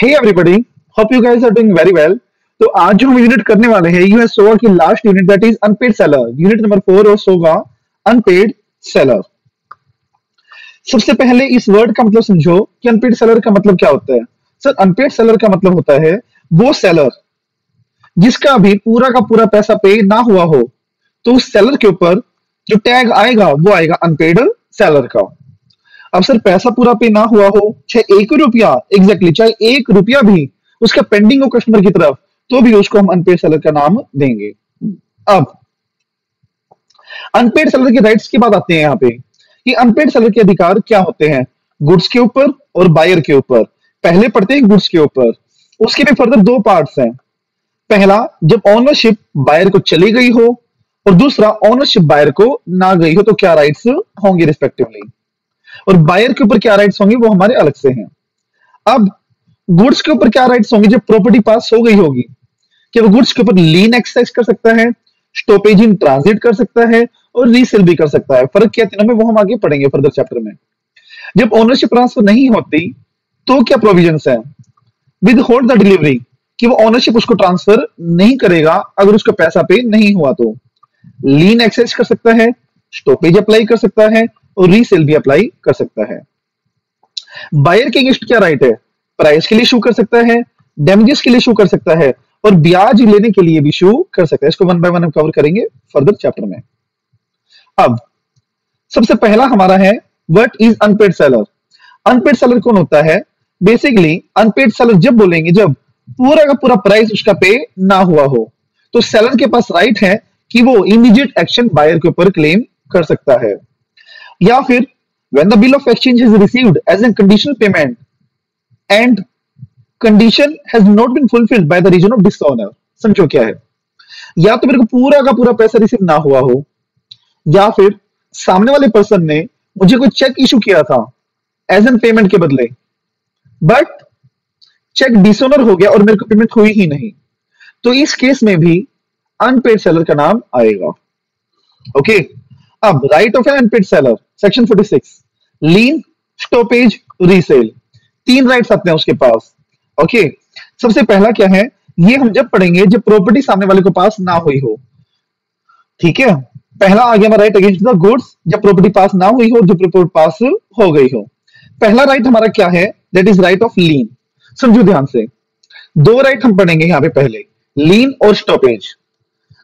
Hey everybody, hope you guys are doing very well. तो आज जो हम यूनिट करने वाले हैं यू है सोगा की last unit, that is unpaid seller, unit number 4 और सोगा अनपेड सेलर। सबसे पहले इस वर्ड का मतलब समझो कि अनपेड सेलर का मतलब क्या होता है। सर, अनपेड सेलर का मतलब होता है वो सेलर जिसका अभी पूरा का पूरा पैसा पे ना हुआ हो, तो उस सेलर के ऊपर जो टैग आएगा वो आएगा अनपेड सेलर का। अब सर पैसा पूरा पे ना हुआ हो, चाहे 1 रुपया, एग्जैक्टली चाहे 1 रुपया भी उसका पेंडिंग हो कस्टमर की तरफ, तो भी उसको हम अनपेड सेलर का नाम देंगे। अब अनपेड सेलर के राइट्स की बात आते हैं यहाँ पे कि अनपेड सेलर के अधिकार क्या होते हैं गुड्स के ऊपर और बायर के ऊपर। पहले पढ़ते हैं गुड्स के ऊपर, उसके भी फर्दर दो पार्ट्स हैं। पहला, जब ओनरशिप बायर को चली गई हो, और दूसरा ओनरशिप बायर को ना गई हो तो क्या राइट्स होंगे रिस्पेक्टिवली, और बायर के ऊपर क्या राइट्स होंगे वो हमारे अलग से हैं। अब गुड्स के ऊपर क्या राइट्स होंगे जब प्रॉपर्टी पास हो गई होगी, कि वो गुड्स के ऊपर लीन एक्सरसाइज कर सकता है, स्टॉपेज इन ट्रांजिट कर सकता है और रीसेल भी कर सकता है। फर्क क्या तीनों में वो हम आगे पढ़ेंगे फर्दर चैप्टर में। जब ओनरशिप ट्रांसफर नहीं होती तो क्या प्रोविजंस है, विद होल्ड द डिलीवरी, कि वो ओनरशिप उसको ट्रांसफर नहीं करेगा अगर उसका पैसा पे नहीं हुआ तो लीन एक्सरसाइज कर सकता है, स्टॉपेज अप्लाई कर सकता है और रीसेल भी अप्लाई कर सकता है। बायर के अगेंस्ट क्या राइट है, प्राइस के लिए इशू कर सकता है, डैमेजेस के लिए इशू कर सकता है और ब्याज लेने के लिए भी इशू कर सकता है। इसको वन बाय वन हम कवर करेंगे फर्दर चैप्टर में। अब सबसे पहला हमारा है what is unpaid seller. Unpaid seller कौन होता है? बेसिकली अनपेड सेलर जब बोलेंगे जब पूरा का पूरा प्राइस उसका पे ना हुआ हो, तो सेलर के पास राइट है कि वो इमीडिएट एक्शन बायर के ऊपर क्लेम कर सकता है। या फिर when the bill of exchange is received as a conditional payment and condition has not been fulfilled by the reason of dishonor। समझो क्या है, या तो मेरे को पूरा का पूरा पैसा रिसीव ना हुआ हो, या फिर सामने वाले पर्सन ने मुझे कोई चेक इशू किया था एज एन पेमेंट के बदले, बट चेक डिसऑनर हो गया और मेरे को पेमेंट हुई ही नहीं, तो इस केस में भी अनपेड सेलर का नाम आएगा। ओके, अब right of an unpaid seller section 46, lien, stoppage, resale, तीन राइट्स आते हैं उसके पास। ओके, सबसे पहला क्या है, ये हम जब पढ़ेंगे जब प्रॉपर्टी सामने वाले को पास ना हुई हो। ठीक है, पहला आ गया हमारा राइट अगेंस्ट द गुड्स, जब प्रॉपर्टी पास ना हुई हो, जब प्रॉपर्टी पास हो गई हो। पहला राइट हमारा क्या है, दैट इज राइट ऑफ लीन। समझो ध्यान से, दो राइट हम पढ़ेंगे यहां पे, पहले लीन और स्टॉपेज।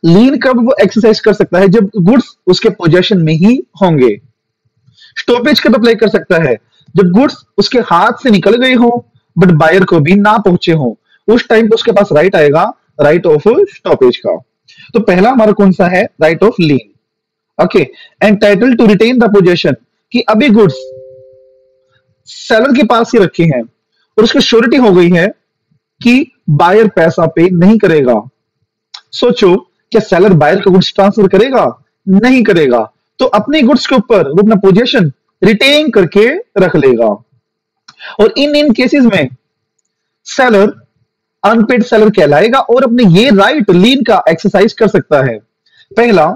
लीन कब वो एक्सरसाइज कर सकता है, जब गुड्स उसके पोजेशन में ही होंगे। स्टॉपेज कब अप्लाई कर सकता है, जब गुड्स उसके हाथ से निकल गए हो बट बायर को भी ना पहुंचे हो, उस टाइम पे उसके पास राइट आएगा राइट ऑफ स्टॉपेज का। तो पहला हमारा कौन सा है, right of lien. Okay, entitle to retain the possession, कि अभी गुड्स सेलर के पास ही रखे हैं और उसकी श्योरिटी हो गई है कि बायर पैसा पे नहीं करेगा। सोचो, क्या सेलर बायर का गुड्स ट्रांसफर करेगा? नहीं करेगा, तो अपने गुड्स के ऊपर वो अपना पोजीशन रिटेन करके रख लेगा। और इन केसेस में सेलर अनपेड सेलर कहलाएगा और अपने ये राइट लीन का एक्सरसाइज कर सकता है। पहला,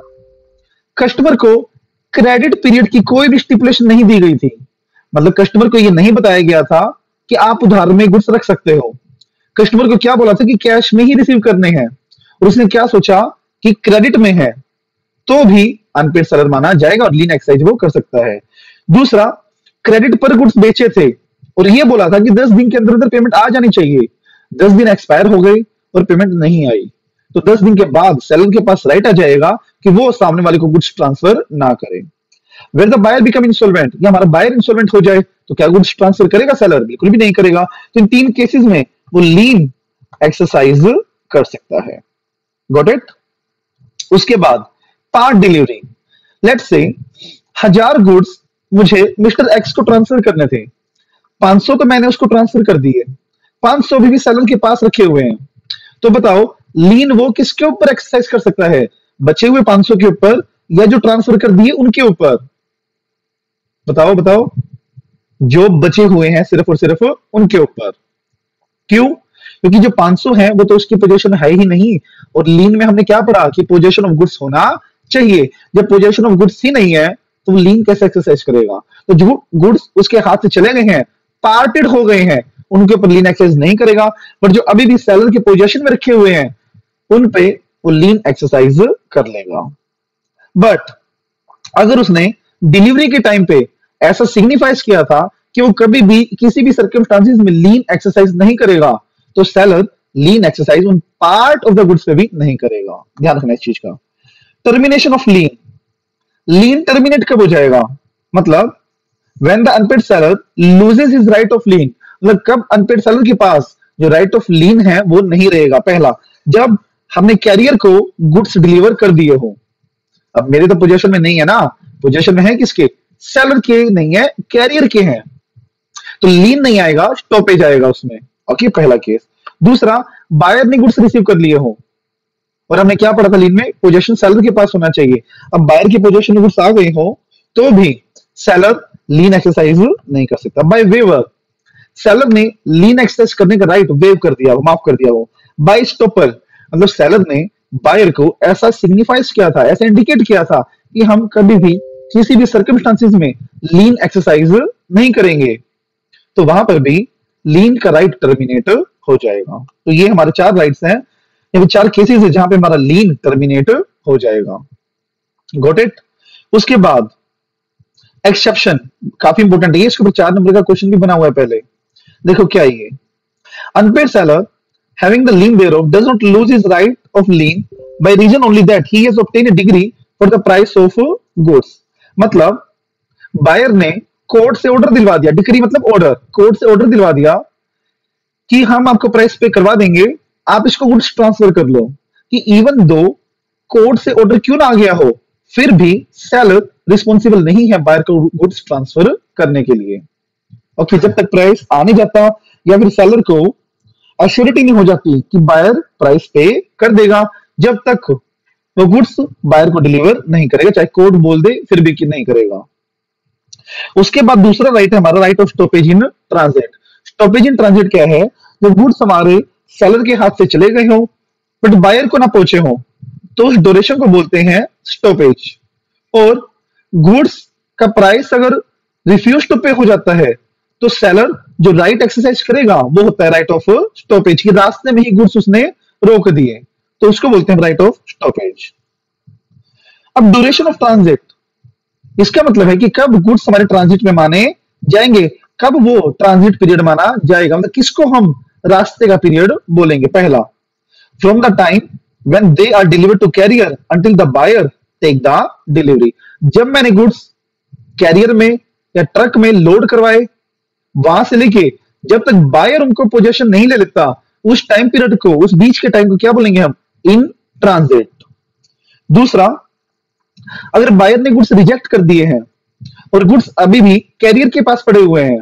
कस्टमर को क्रेडिट पीरियड की कोई भी स्टिपुलेशन नहीं दी गई थी, मतलब कस्टमर को ये नहीं बताया गया था कि आप उधार में गुड्स रख सकते हो। कस्टमर को क्या बोला था कि कैश में ही रिसीव करने हैं, और उसने क्या सोचा कि क्रेडिट में है, तो भी अनपेड सेलर माना जाएगा और लीन एक्सरसाइज वो कर सकता है। दूसरा, क्रेडिट पर गुड्स बेचे थे और ये बोला था कि 10 दिन के अंदर अंदर पेमेंट आ जानी चाहिए, 10 दिन एक्सपायर हो गए और पेमेंट नहीं आई, तो 10 दिन के बाद सेलर के पास राइट आ जाएगा कि वो सामने वाले को गुड्स ट्रांसफर ना करे। Where the buyer become insolvent, या हमारा बायर इंसॉल्वेंट हो जाए तो क्या गुड्स ट्रांसफर करेगा सेलर? बिल्कुल भी नहीं करेगा। तो इन तीन केसेस में वो लीन एक्सरसाइज कर सकता है। Got it? उसके बाद part delivery. Let's say 1000 goods मुझे मिस्टर एक्स को ट्रांसफर करने थे, 500 तो मैंने उसको ट्रांसफर कर दिए, 500 भी सेलर के पास रखे हुए हैं। तो बताओ, लीन वो किसके ऊपर एक्सरसाइज कर सकता है, बचे हुए 500 के ऊपर या जो ट्रांसफर कर दिए उनके ऊपर? बताओ बताओ, जो बचे हुए हैं सिर्फ और सिर्फ उनके ऊपर। क्यों? क्योंकि जो 500 है वो तो उसकी पोजीशन है ही नहीं, और लीन में हमने क्या पढ़ा कि पोजीशन ऑफ गुड्स होना चाहिए। जब पोजीशन ऑफ गुड्स ही नहीं है तो लीन कैसे एक्सरसाइज करेगा? तो जो गुड्स उसके हाथ से चले गए हैं, पार्टेड हो गए हैं, उनके ऊपर लीन एक्सरसाइज नहीं करेगा, बट जो अभी भी सेलर के पोजीशन में रखे हुए हैं उन पे वो लीन एक्सरसाइज कर लेगा। बट अगर उसने डिलीवरी के टाइम पे ऐसा सिग्निफाइज किया था कि वो कभी भी किसी भी सर्कमस्टांसेस में लीन एक्सरसाइज नहीं करेगा, तो सेलर लीन एक्सरसाइज उन पार्ट ऑफ द गुड्स पे भी नहीं करेगा। ध्यान रखना इस चीज का। Termination of lean, lean terminate कब हो जाएगा? मतलब when the unpaid seller loses his right of lien, मतलब कब अनपेड सेलर के पास जो राइट ऑफ लीन है वो नहीं रहेगा? पहला, जब हमने कैरियर को गुड्स डिलीवर कर दिए हो। अब मेरे तो पोजीशन में नहीं है ना, पोजीशन में है किसके? सेलर के नहीं है, कैरियर के हैं, तो लीन नहीं आएगा, स्टॉपेज आएगा उसमें। ओके, पहला केस। दूसरा, बायर ने गुड्स रिसीव कर लिए हो और हमने क्या पढ़ा था लीन में? पोजीशन सेलर के पास होना चाहिए। अब बायर की पोजीशन में गुड्स आ गई हो तो भी सेलर लीन एक्सरसाइज नहीं कर सकता। बाय वेवर, सेलर ने लीन एक्सरसाइज करने का राइट वेव कर दिया, माफ कर दिया हो। बाय स्टॉपर, मतलब सेलर ने बायर को ऐसा सिग्निफाइज किया था, ऐसा इंडिकेट किया था कि हम कभी भी किसी भी सर्कमस्टांसेस में लीन एक्सरसाइज नहीं करेंगे, तो वहां पर भी लीन का राइट टर्मिनेट हो जाएगा। तो ये हमारे 4 राइट्स हैं, ये 4 केसेस है जहां पे हमारा लीन टर्मिनेट हो जाएगा। Got it? उसके बाद एक्सेप्शन, काफी इंपॉर्टेंट है, इसके ऊपर 4 नंबर का क्वेश्चन भी बना हुआ है पहले। देखो क्या ये, unpaid seller having the lien thereof does not lose his right of lien by reason only that he has obtained a degree for the price of goods। मतलब बायर ने कोर्ट से ऑर्डर दिलवा दिया, डिग्री मतलब order, court से order दिलवा दिया कि हम आपको प्राइस पे करवा देंगे, आप इसको गुड्स ट्रांसफर कर लो। कि इवन दो कोर्ट से ऑर्डर क्यों ना आ गया हो, फिर भी सेलर रिस्पॉन्सिबल नहीं है बायर को गुड्स ट्रांसफर करने के लिए। ओके, जब तक प्राइस आने जाता या फिर सेलर को अश्योरिटी नहीं हो जाती कि बायर प्राइस पे कर देगा, जब तक वो गुड्स बायर को डिलीवर नहीं करेगा, चाहे कोर्ट बोल दे फिर भी कि नहीं करेगा। उसके बाद दूसरा राइट है हमारा, right of stoppage in transit. Stoppage in transit क्या है? जब गुड्स हमारे सेलर के हाथ से चले गए हो बट बायर को ना पहुंचे हो, तो उस ड्यूरेशन को बोलते हैं स्टॉपेज। और गुड्स का प्राइस अगर रिफ्यूज टू पे हो जाता है तो सेलर जो राइट एक्सरसाइज करेगा वो होता है राइट ऑफ स्टॉपेज, की रास्ते में ही गुड्स उसने रोक दिए, तो उसको बोलते हैं राइट ऑफ स्टॉपेज। अब ड्यूरेशन ऑफ ट्रांजिट, इसका मतलब है कि कब गुड्स हमारे ट्रांजिट में माने जाएंगे, कब वो ट्रांजिट पीरियड माना जाएगा, मतलब किसको हम रास्ते का पीरियड बोलेंगे। पहला, from the time when they are delivered to carrier until the buyer take the delivery. जब मैंने गुड्स कैरियर में या ट्रक में लोड करवाए, वहां से लेके जब तक बायर उनको पोजीशन नहीं ले लेता, उस टाइम पीरियड को, उस बीच के टाइम को क्या बोलेंगे हम? In transit. दूसरा, अगर बायर ने गुड्स रिजेक्ट कर दिए हैं और गुड्स अभी भी कैरियर के पास पड़े हुए हैं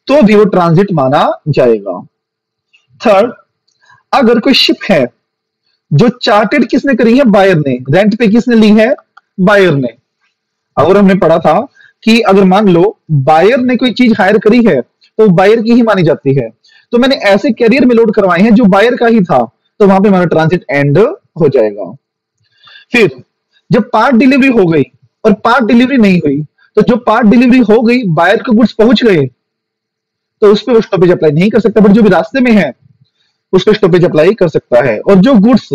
तो भी वो ट्रांजिट माना जाएगा। थर्ड, अगर कोई शिप है जो चार्टेड किसने करी है? बायर ने। रेंट पे किसने ली है? बायर ने। अगर हमने पढ़ा था कि अगर मान लो बायर ने कोई चीज हायर करी है तो बायर की ही मानी जाती है, तो मैंने ऐसे कैरियर में लोड करवाए हैं जो बायर का ही था, तो वहां पे हमारा ट्रांजिट एंड हो जाएगा। फिर जब पार्ट डिलीवरी हो गई और पार्ट डिलीवरी नहीं हुई, तो जो पार्ट डिलीवरी हो गई, बायर को गुड्स पहुंच गए, तो उस पर वो स्टॉपेज अप्लाई नहीं कर सकता, बट जो भी रास्ते में है उस पर स्टॉपेज अप्लाई कर सकता है। और जो गुड्स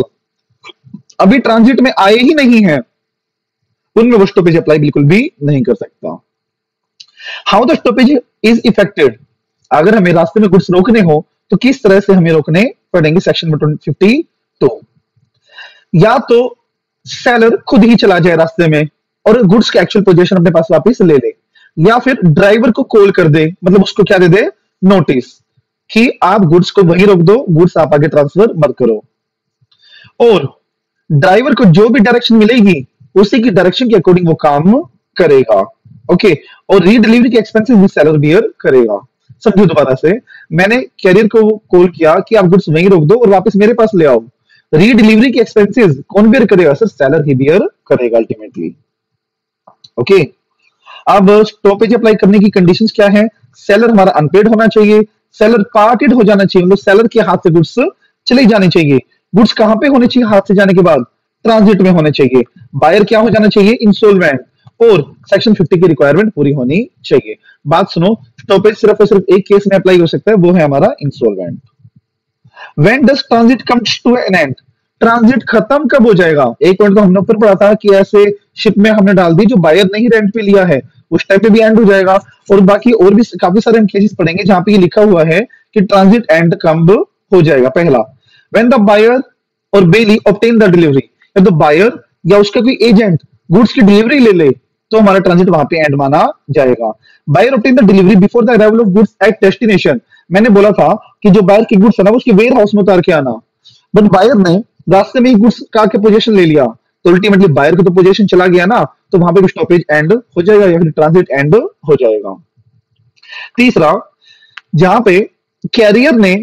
अभी ट्रांजिट में आए ही नहीं है उनमें वो स्टॉपेज अप्लाई बिल्कुल भी नहीं कर सकता। How the stoppage is affected, अगर हमें रास्ते में गुड्स रोकने हो तो किस तरह से हमें रोकने पड़ेंगे? सेक्शन 52। या तो सेलर खुद ही चला जाए रास्ते में और गुड्स के एक्चुअल पोजीशन अपने पास वापस ले ले, या फिर ड्राइवर को कॉल कर दे, मतलब उसको क्या दे दे? नोटिस कि आप गुड्स को वहीं रोक दो, गुड्स आप आगे ट्रांसफर मत करो। और ड्राइवर को जो भी डायरेक्शन मिलेगी उसी की डायरेक्शन के अकॉर्डिंग वो काम करेगा। ओके, और रीडिलीवरी के एक्सपेंसेस भी सेलर बियर करेगा। समझो दोबारा से, मैंने कैरियर को कॉल किया कि आप गुड्स वहीं रोक दो और वापस मेरे पास ले आओ, रीडिलीवरी के एक्सपेंसेस कौन बियर करेगा? सर, सेलर ही बियर करेगा अल्टीमेटली। ओके, अब स्टॉपेज अप्लाई करने की कंडीशंस क्या है? सेलर हमारा अनपेड होना चाहिए, सेलर पार्टेड हो जाना चाहिए, मतलब सेलर के हाथ से गुड्स चले जाने चाहिए। गुड्स कहां पे होने चाहिए हाथ से जाने के बाद? ट्रांजिट में होने चाहिए। बायर क्या हो जाना चाहिए? इंसॉल्वेंट। और सेक्शन 50 की रिक्वायरमेंट पूरी होनी चाहिए। बात सुनो, स्टॉपेज सिर्फ और सिर्फ एक केस में अप्लाई हो सकता है, वो है हमारा insolvent. When does transit comes to an end, transit खत्म कब हो जाएगा? एक पॉइंट तो हमने ऊपर पढ़ा था कि ऐसे शिप में हमने डाल दी जो बायर ने ही रेंट पे लिया है, उस टाइप पे भी एंड हो जाएगा। और बाकी और भी काफी सारे हम केसेस पढ़ेंगे जहां पे ये लिखा हुआ है कि ट्रांजिट एंड कब हो जाएगा। पहला, व्हेन द बायर और बेली ऑब्टेन द डिलीवरी, जब तो बायर या उसका कोई एजेंट गुड्स की डिलीवरी ले ले तो हमारा ट्रांजिट वहां पे एंड माना जाएगा। Buyer obtain the delivery before the arrival of goods at destination, मैंने बोला था कि जो बायर की गुड्स है ना उसके वेयर हाउस में उतार के आना, बट बायर ने रास्ते में ही गुड्स का के पोजीशन ले लिया तो अल्टीमेटली बायर को तो पोजीशन चला गया ना, तो वहां पे भी स्टॉपेज एंड हो जाएगा या फिर ट्रांजिट एंड हो जाएगा। तीसरा, जहां पे कैरियर ने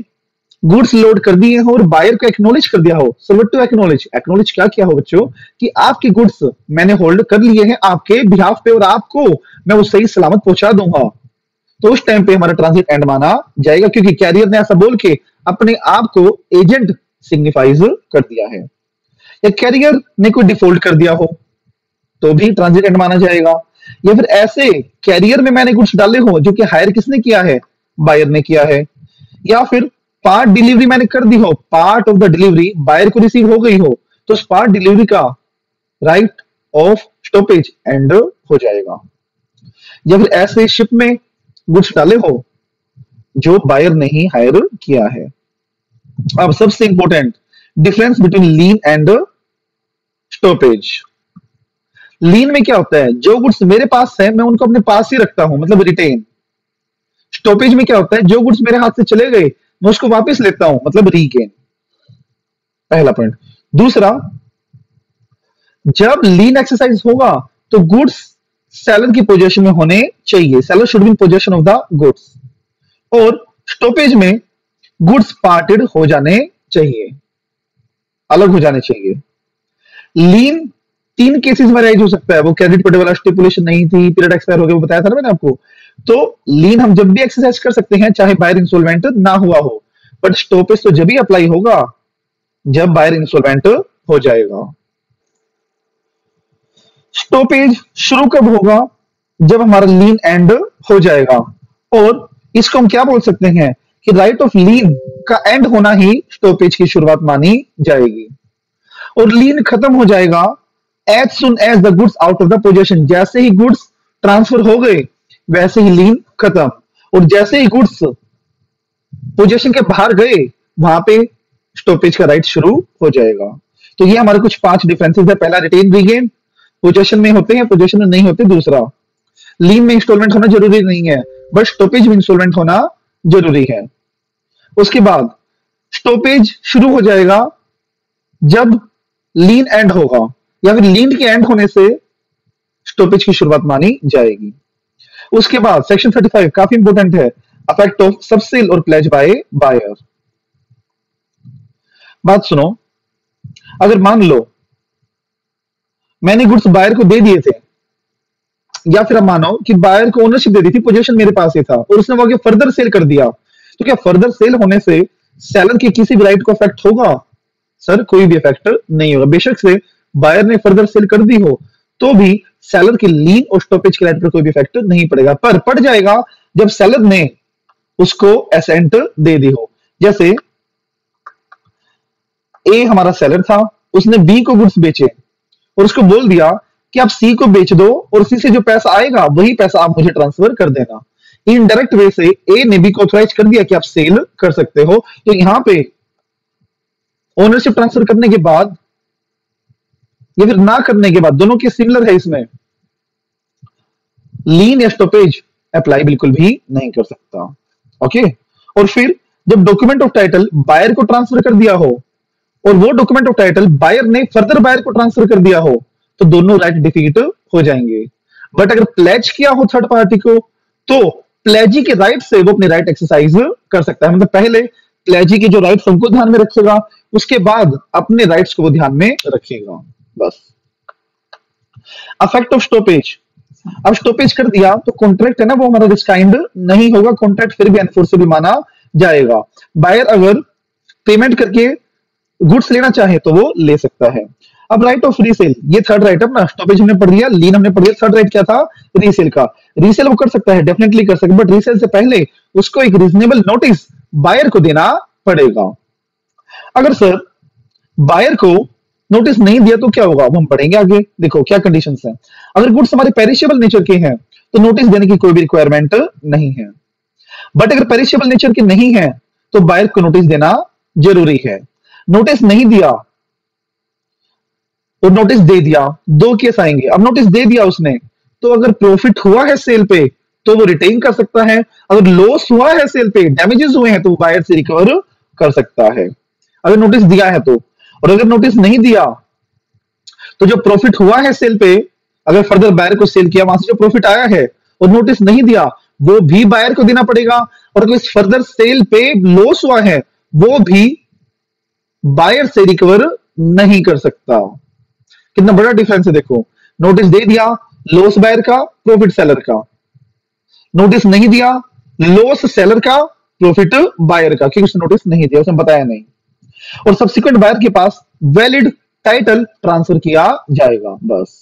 गुड्स लोड कर दिए हो और बायर को एक्नॉलेज कर दिया हो। So what to acknowledge, acknowledge क्या किया हो बच्चों कि आपके गुड्स मैंने होल्ड कर लिए हैं आपके बिहाफ पे और आपको मैं वो सही सलामत पहुंचा दूंगा, तो उस टाइम पे हमारा ट्रांजिट एंड माना जाएगा, क्योंकि कैरियर ने ऐसा बोल के अपने आप को एजेंट सिग्निफाइज कर दिया है। या कैरियर ने कोई डिफॉल्ट कर दिया हो तो भी ट्रांजिट एंड माना जाएगा। या फिर ऐसे कैरियर में मैंने कुछ डाले हो जो कि हायर किसने किया है, बायर ने किया है। या फिर पार्ट डिलीवरी मैंने कर दी हो, part of the delivery buyer को रिसीव हो गई हो, तो उस पार्ट डिलीवरी का राइट ऑफ स्टॉपेज एंड हो जाएगा। या फिर ऐसे शिप में गुड्स डाले हो जो बायर ने ही हायर किया है। अब सबसे important difference between lean and stoppage. Lean में क्या होता है, जो गुड्स मेरे पास है मैं उनको अपने पास ही रखता हूं, मतलब रिटेन। स्टॉपेज में क्या होता है, जो गुड्स मेरे हाथ से चले गए मैं उसको वापस लेता हूं, मतलब रीगेन। पहला पॉइंट। दूसरा, जब लीन एक्सरसाइज होगा तो गुड्स सेलर की पोजीशन में होने चाहिए, seller should be in position of the goods. और स्टॉपेज में गुड्स पार्टेड हो जाने चाहिए, अलग हो जाने चाहिए। लीन 3 केसेस में राइज हो सकता है, वो क्रेडिट पेड वाला स्टिपुलेशन नहीं थी, पीरियड एक्सपायर हो गया, वो बताया था ना मैंने आपको। तो लीन हम जब भी एक्सरसाइज कर सकते हैं चाहे बायर इंसॉल्वेंट ना हुआ हो, बट स्टॉपेज तो जब भी अप्लाई होगा जब बायर इंसॉल्वेंट हो जाएगा। स्टॉपेज शुरू कब होगा, जब हमारा लीन एंड हो जाएगा। और इसको हम क्या बोल सकते हैं कि राइट ऑफ लीन का एंड होना ही स्टॉपेज की शुरुआत मानी जाएगी। और लीन खत्म हो जाएगा as soon as the goods out of the position, जैसे ही गुड्स ट्रांसफर हो गए वैसे ही लीन खत्म। और जैसे ही गुड्स पोजीशन के बाहर गए वहां पे स्टॉपेज का राइट शुरू हो जाएगा। तो ये हमारे कुछ 5 डिफरेंसेस है। पहला, रिटेन रीगेन, पोजीशन में होते हैं, पोजीशन में नहीं होते। दूसरा, लीन में इंस्टॉलमेंट होना जरूरी नहीं है, बट स्टॉपेज में इंस्टॉलमेंट होना जरूरी है। उसके बाद स्टॉपेज शुरू हो जाएगा जब लीन एंड होगा, या फिर लीन के एंड होने से स्टॉपेज की शुरुआत मानी जाएगी। उसके बाद सेक्शन 35 काफी इंपोर्टेंट है, अफेक्ट ऑफ सबसेल और प्लेज बाय बायर। बात सुनो, अगर मान लो मैंने गुड्स बायर को दे दिए थे, या फिर अब मानो कि बायर को ओनरशिप दे दी थी, पोजीशन मेरे पास ही था और उसने वो आगे फर्दर सेल कर दिया, तो क्या फर्दर सेल होने से सेलर के किसी भी राइट को अफेक्ट होगा? सर कोई भी इफेक्ट नहीं होगा। बेशक से बायर ने फर्दर सेल कर दी हो तो भी सेलर के लीन और स्टॉपेज के राइट पर कोई भी इफेक्ट नहीं पड़ेगा, पर पड़ जाएगा जब सेलर ने उसको एसेंट दे दी हो। जैसे ए हमारा सेलर था, उसने बी को गुड्स बेचे और उसको बोल दिया कि आप सी को बेच दो और सी से जो पैसा आएगा वही पैसा आप मुझे ट्रांसफर कर देना। इनडायरेक्ट वे से ए ने बी को ऑथराइज कर दिया कि आप सेल कर सकते हो। तो यहां पे ओनरशिप ट्रांसफर करने के बाद या फिर ना करने के बाद दोनों के सिमिलर है, इसमें लीन या स्टॉपेज अप्लाई बिल्कुल भी नहीं कर सकता। ओके। और फिर जब डॉक्यूमेंट ऑफ टाइटल बायर को ट्रांसफर कर दिया हो और वो डॉक्यूमेंट ऑफ टाइटल बायर ने फर्दर बायर को ट्रांसफर कर दिया हो तो दोनों राइट डिफीट हो जाएंगे। बट अगर प्लेज किया हो थर्ड पार्टी को तो प्लेजी के राइट से वो अपने राइट एक्सरसाइज कर सकता है। मतलब पहले प्लेजी के जो राइट्स उनको ध्यान में रखेगा, उसके बाद अपने राइट्स को वो ध्यान में रखेगा। बस। अफेक्ट ऑफ स्टॉपेज, अब स्टॉपेज कर दिया तो कॉन्ट्रैक्ट है ना वो हमारा डिस्काइंड नहीं होगा, कॉन्ट्रैक्ट फिर भी एनफोर्सेबल माना जाएगा। बायर अगर पेमेंट करके गुड्स लेना चाहे तो वो ले सकता है। अब राइट ऑफ रीसेल, ये थर्ड राइट अपना स्टॉपेज हमने पढ़ लिया, लीन हमने पढ़ लिया, थर्ड राइट क्या था, रीसेल का। रीसेल वो कर सकता है, डेफिनेटली कर सकता है, बट रीसेल से पहले उसको एक रीजनेबल नोटिस बायर को देना पड़ेगा। अगर सर बायर को नोटिस नहीं दिया तो क्या होगा, वो हम पढ़ेंगे आगे। देखो क्या कंडीशंस हैं। अगर गुड्स हमारे पेरिशेबल नेचर के हैं तो नोटिस देने की कोई भी रिक्वायरमेंट नहीं है, बट अगर पेरिशेबल नेचर के नहीं है तो बायर को नोटिस देना जरूरी है। नोटिस नहीं दिया और नोटिस दे दिया, दो केस आएंगे। अब नोटिस दे दिया उसने, तो अगर प्रॉफिट हुआ है सेल पे तो वो रिटेन कर सकता है, अगर लॉस हुआ है सेल पे, डैमेजेस हुए हैं, तो वो बायर से रिकवर कर सकता है, अगर नोटिस दिया है तो। और अगर नोटिस नहीं दिया तो जो प्रॉफिट हुआ है सेल पे, अगर फर्दर बायर को सेल किया, वहां से जो प्रॉफिट आया है और नोटिस नहीं दिया, वो भी बायर को देना पड़ेगा। और अगर इस फर्दर सेल पे लॉस हुआ है, वो भी बायर से रिकवर नहीं कर सकता। कितना बड़ा डिफरेंस है देखो, नोटिस दे दिया, लॉस बायर का, प्रॉफिट सेलर का। नोटिस नहीं दिया, लॉस सेलर का, प्रॉफिट बायर का, क्योंकि उसने नोटिस नहीं दिया, उसने बताया नहीं। और सब्सिक्वेंट बायर के पास वैलिड टाइटल ट्रांसफर किया जाएगा, बस।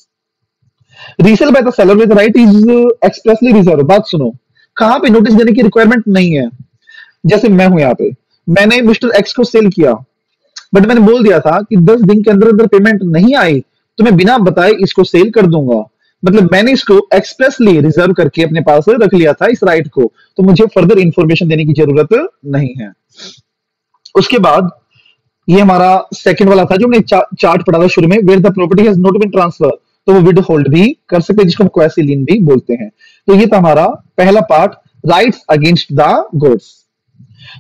Resale by the seller with right is expressly reserve. बात सुनो, कहां पे नोटिस देने की रिक्वायरमेंट नहीं है। जैसे मैं हूं यहाँ पे, मैंने मिस्टर एक्स को सेल किया, बट मैंने बोल दिया था कि 10 दिन के अंदर अंदर पेमेंट नहीं आई तो मैं बिना बताए इसको सेल कर दूंगा। मतलब मैंने इसको एक्सप्रेसली रिजर्व करके अपने पास रख लिया था इस राइट को, तो मुझे फर्दर इंफॉर्मेशन देने की जरूरत नहीं है। उसके बाद ये हमारा सेकंड वाला था जो हमने चार्ट पढ़ा था शुरू में, where the property has not been transfer, तो वो विद होल्ड भी कर सकते हैं, जिसको हम क्वेसी लीन भी बोलते हैं। तो ये था हमारा पहला part, rights against the goods.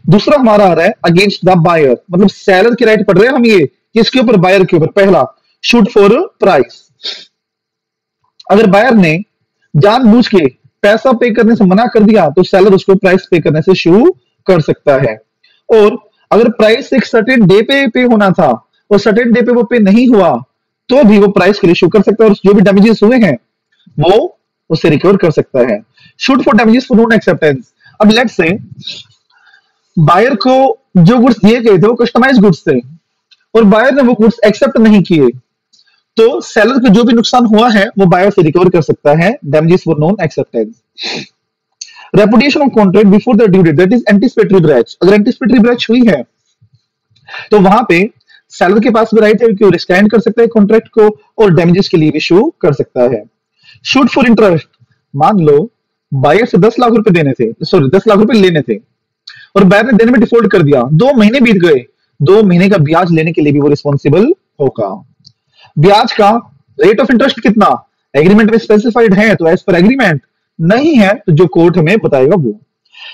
दूसरा हमारा आ रहा है अगेंस्ट द बायर, मतलब सेलर के राइट पढ़ रहे हैं हम, ये किसके ऊपर, बायर के ऊपर। पहला, शूट फॉर प्राइस। अगर बायर ने जानबूझ के पैसा पे करने से मना कर दिया तो सेलर उसको प्राइस पे करने से शुरू कर सकता है। और अगर प्राइस एक सर्टेन डे पे होना था और सर्टेन डे पे वो पे नहीं हुआ तो भी वो प्राइस के लिए इशू कर सकता है, और जो भी डैमेजेस हुए हैं वो उसे रिकवर कर सकता है। Suit for damages for non acceptance. अब लेट्स से बायर को जो गुड्स दिए गए थे वो कस्टमाइज गुड्स थे और बायर ने वो गुड्स एक्सेप्ट नहीं किए, तो सेलर को जो भी नुकसान हुआ है वो बायर से रिकवर कर सकता है, damages for non acceptance. Reputation of contract before the due date, that is anticipatory breach. अगर एंटीसिपेटरी ब्रेच हुई है तो वहां पे सेलर के पास भी राइट है कि वो रिस्टैंड कर सकता है कॉन्ट्रैक्ट को और डैमेजेस के लिए भी इशू कर सकता है। Suit for interest. मान लो बायर से 10 लाख रुपए देने थे, सॉरी 10 लाख रुपए लेने थे और बायर ने देने में डिफॉल्ट कर दिया, 2 महीने बीत गए, 2 महीने का ब्याज लेने के लिए भी वो रिस्पॉन्सिबल होगा। ब्याज का रेट ऑफ इंटरेस्ट कितना, एग्रीमेंट में स्पेसिफाइड है तो एज पर एग्रीमेंट, नहीं है तो जो कोर्ट हमें बताएगा वो।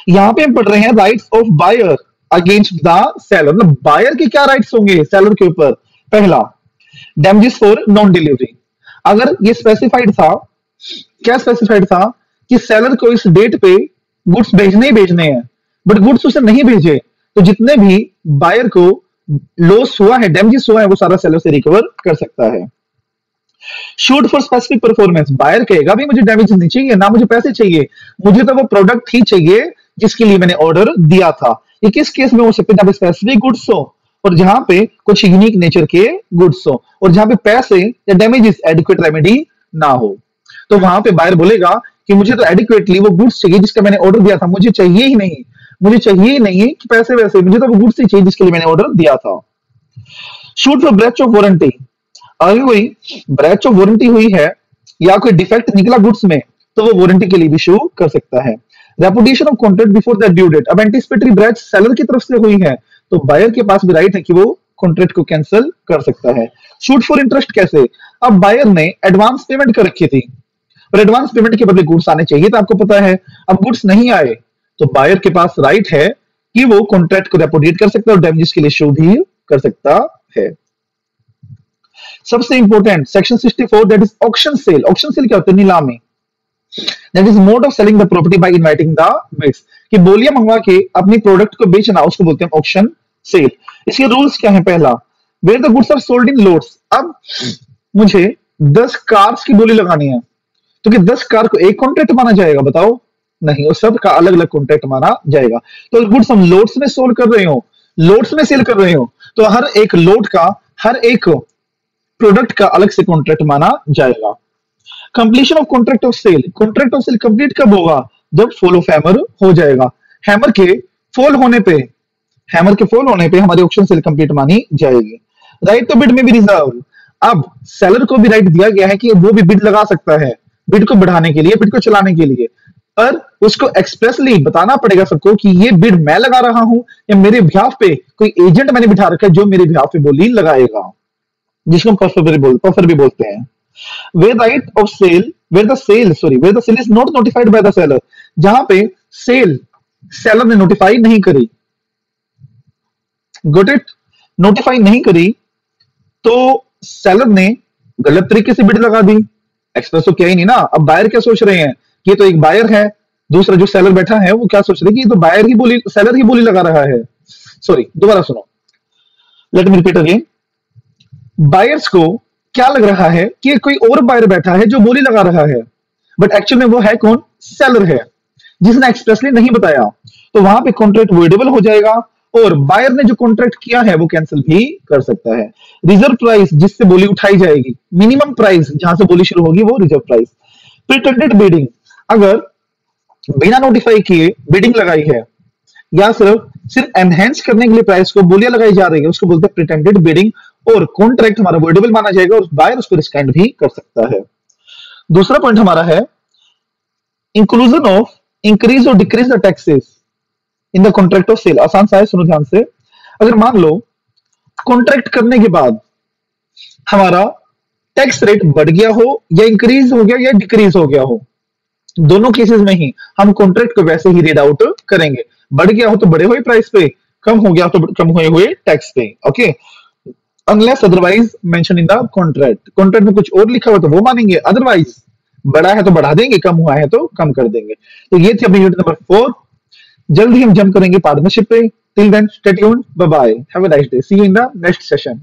यहां पे हम पढ़ रहे हैं rights of buyer against the seller, मतलब बायर के क्या राइट्स होंगे सेलर के ऊपर। पहला, डैमेजेस फॉर नॉन डिलीवरी। अगर ये स्पेसिफाइड था, क्या स्पेसिफाइड था कि सेलर को इस डेट पे गुड्स भेजने ही भेजने हैं, बट गुड्स उसे नहीं भेजे तो जितने भी बायर को लॉस हुआ है, डैमेजेस हुआ है, वो सारा सेलर से रिकवर कर सकता है। Suit for specific performance. Buyer कहेगा भी मुझे डैमेज नहीं चाहिए, ना मुझे पैसे चाहिए, मुझे तो वो प्रोडक्ट ही चाहिए जिसके लिए मैंने ऑर्डर दिया था। ये किस केस में हो सकता है, जहां पे स्पेसिफिक गुड्स हो और जहां पे कुछ यूनिक नेचर के गुड्स हो और जहां पे पैसे या डैमेजेस एडिक्वेट रेमेडी ना हो। तो वहां पे बायर बोलेगा कि मुझे तो एडिक्वेटली वो गुड्स चाहिए जिसका मैंने ऑर्डर दिया था, मुझे चाहिए ही नहीं, मुझे चाहिए ही नहीं कि पैसे वैसे, मुझे तो वो गुड्स ही चाहिए जिसके लिए मैंने ऑर्डर दिया था। Shoot for breach of warranty. अगर कोई ब्रेच ऑफ वारंटी हुई है या कोई डिफेक्ट निकला गुड्स में तो वो वारंटी के लिए भी इशू कर सकता है। Reputation of contract before the due date. अब एंटीसिपेटरी ब्रेच सेलर की तरफ से हुई है तो बायर के पास भी राइट है कि वो कॉन्ट्रैक्ट को कैंसिल कर सकता है। शूट फॉर इंटरेस्ट कैसे, अब बायर ने एडवांस पेमेंट कर रखी थी और एडवांस पेमेंट के बदले गुड्स आने चाहिए था, आपको पता है, अब गुड्स नहीं आए तो बायर के पास राइट है कि वो कॉन्ट्रैक्ट को रेपुडिएट कर सकता है और डैमेजेस के लिए इशू भी कर सकता है। सबसे important section 64, that is auction sale. Auction sale क्या होता है, नीलामी। That is mode of selling the property by inviting the bids, कि बोलियां मंगवा के अपनी प्रोडक्ट को बेचना, उसको बोलते हैं ऑक्शन सेल। इसके रूल्स क्या है, पहला, where the goods are sold in lots. अब मुझे 10 कार्स की बोली लगानी है तो कि 10 कार को एक कॉन्ट्रैक्ट माना जाएगा, बताओ, नहीं, और सब का अलग अलग कॉन्ट्रैक्ट माना जाएगा। तो गुड्स हम लोड्स में सोल्ड कर रहे हो, लोड्स में सेल कर रहे हो, तो हर एक लोड का, हर एक प्रोडक्ट का अलग से कॉन्ट्रैक्ट माना जाएगा। Completion of contract of sale, contract of sale complete कब होगा? जब फॉल ऑफ हैमर हो जाएगा। हैमर के फॉल होने पे हमारी ऑक्शन सेल कंप्लीट मानी जाएगी। राइट टू बिड में भी रिजर्व, अब सेलर को भी राइट दिया गया है कि वो भी बिड लगा सकता है, बिड को बढ़ाने के लिए, बिड को चलाने के लिए, पर उसको एक्सप्रेसली बताना पड़ेगा सबको कि ये बिड मैं लगा रहा हूं या मेरे बिहाफ पे कोई एजेंट मैंने बिठा रखा है जो मेरे बिहाफ पे बोली लगाएगा, जिसको हम पफर भी बोलते हैं। where right of sale where the sale is not notified by the seller, जहां पे सेल सेलर ने नोटिफाई नहीं करी, गॉट इट, नोटिफाई नहीं करी तो सेलर ने गलत तरीके से बिड लगा दी। एक्सप्रेस तो क्या ही नहीं ना। अब बायर क्या सोच रहे हैं, ये तो एक बायर है, दूसरा जो सेलर बैठा है वो क्या सोच रहे हैं कि ये तो बायर ही बोली, सेलर ही बोली लगा रहा है। सॉरी, दोबारा सुनो, let me repeat again. Buyers को क्या लग रहा है कि कोई और बायर बैठा है जो बोली लगा रहा है, बट एक्चुअल में वो है कौन? सेलर है, जिसने एक्सप्रेसली नहीं बताया। तो वहां पे कॉन्ट्रैक्ट वॉइडेबल हो जाएगा और बायर ने जो कॉन्ट्रैक्ट किया है वो कैंसिल भी कर सकता है। रिजर्व प्राइस, जिससे बोली उठाई जाएगी, मिनिमम प्राइस जहां से बोली शुरू होगी वो रिजर्व प्राइस। प्रिटेंडेड बिडिंग, अगर बिना नोटिफाई किए बिडिंग लगाई है या सिर्फ एनहेंस करने के लिए प्राइस को बोलियां लगाई जा रही है, उसको बोलते हैं प्रिटेंडेड बिडिंग, और कॉन्ट्रैक्ट हमारा वॉइडेबल माना जाएगा और बायर उसको रिस्काइंड भी कर सकता है। दूसरा पॉइंट हमारा है इंक्लूजन ऑफ इंक्रीज और decrease the taxes in the contract of sale. आसान सा है, सुनो ध्यान से। अगर मान लो कॉन्ट्रैक्ट करने के बाद हमारा टैक्स रेट बढ़ गया हो या इंक्रीज हो गया या डिक्रीज हो गया हो, दोनों केसेस में ही हम कॉन्ट्रैक्ट को वैसे ही रीड आउट करेंगे। बढ़ गया हो तो बढ़े हुए प्राइस पे, कम हो गया तो कम हुए टैक्स पे। Okay, unless otherwise mention in the contract, contract में कुछ और लिखा हुआ तो वो मानेंगे, अदरवाइज बढ़ा है तो बढ़ा देंगे, कम हुआ है तो कम कर देंगे। तो ये थी अपनी यूनिट नंबर 4। जल्दी हम जंप करेंगे पार्टनरशिप पे। Till then stay tuned, bye bye, have a nice day, see you in the next session.